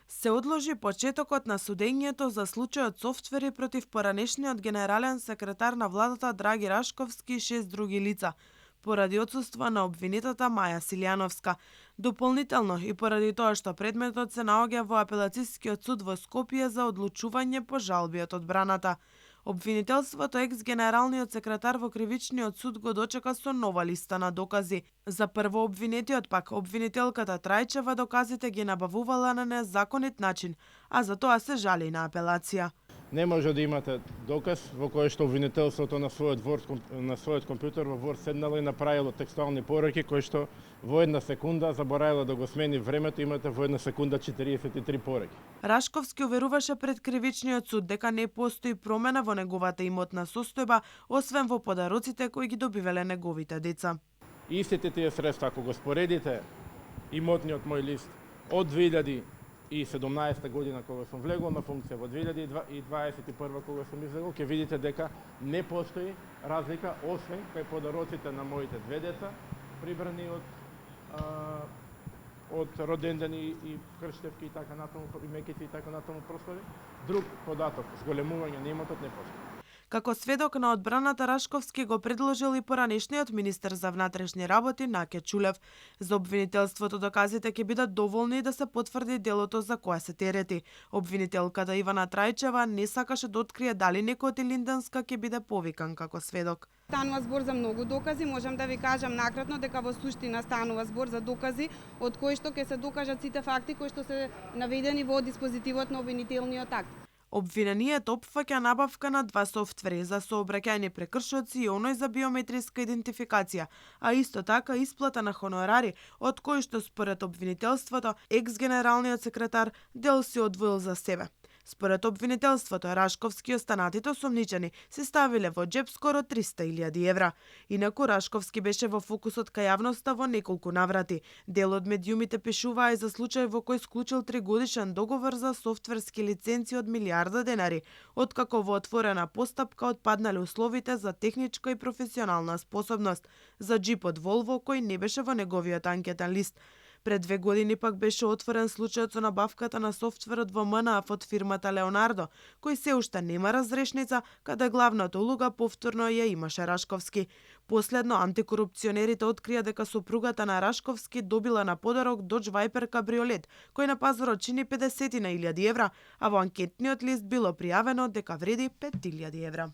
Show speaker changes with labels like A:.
A: Се одложи почетокот на судењето за случајот софтвери против поранешниот генерален секретар на владата Драги Рашковски и 6 други лица, поради отсуство на обвинетата Маја Силјановска. Дополнително и поради тоа што предметот се наоѓа во апелацискиот суд во Скопје за одлучување по жалби од одбраната. Обвинителството екс-генералниот секретар во кривичниот суд го дочека со нова листа на докази. За првообвинетиот пак, обвинителката Трајчева доказите ги набавувала на незаконит начин, а за тоа се жали на апелација.
B: Не може да имате доказ во кој што обвинителството на својот компјутер во Word седнало и направило текстуални пораки кои што во една секунда заборавило да го смени времето, имате во една секунда 43 пораки.
A: Рашковски уверуваше пред кривичниот суд дека не постои промена во неговата имотна состојба, освен во подароците кои ги добивале неговите деца.
B: Истите тие средства, ако го споредите имотниот мој лист од 2017 година кога сум влегол на функција во 2021 кога сум излегол, ќе видите дека не постои разлика освен кај подароците на моите две деца, прибрани од родендени и крштевки и така натаму, и мекици и така натаму прослави. Друг податок, зголемување на имотот не постои.
A: Како сведок на одбраната, Рашковски го предложил и поранешниот министер за внатрешни работи Наке Чулев. За обвинителството доказите ќе бидат доволни да се потврди делото за кое се терети. Обвинителката Ивана Трајчева не сакаше да открие дали некој од Илинденска ќе биде повикан како сведок.
C: Станува збор за многу докази, можам да ви кажам накратно дека во суштина станува збор за докази од кои што ќе се докажат сите факти кои што се наведени во диспозитивот на обвинителниот акт.
A: Обвинениот опфаќа набавка на 2 софтвери за сообраќајни прекршоци и оној за биометриска идентификација, а исто така исплата на хонорари, од кои што според обвинителството екс-генералниот секретар дел си одвоил за себе. Според обвинителството, Рашковски и останатите осомничени се ставиле во џеб скоро 300.000 евра. Инаку Рашковски беше во фокусот кај јавноста во неколку наврати. Дел од медиумите пишуваа и за случај во кој склучил 3-годишен договор за софтверски лиценци од милиарда денари, откако во отворена постапка отпаднале условите за техничка и професионална способност за џип од Волво кој не беше во неговиот анкетен лист. Пред 2 години пак беше отворен случајот со набавката на софтверот во МНАФ од фирмата Леонардо, кој се уште нема разрешница, каде главната улога повторно ја имаше Рашковски. Последно, антикорупционерите открија дека сопругата на Рашковски добила на подарок Dodge Viper кабриолет, кој на пазарот чини 50.000 евра, а во анкетниот лист било пријавено дека вреди 5.000 евра.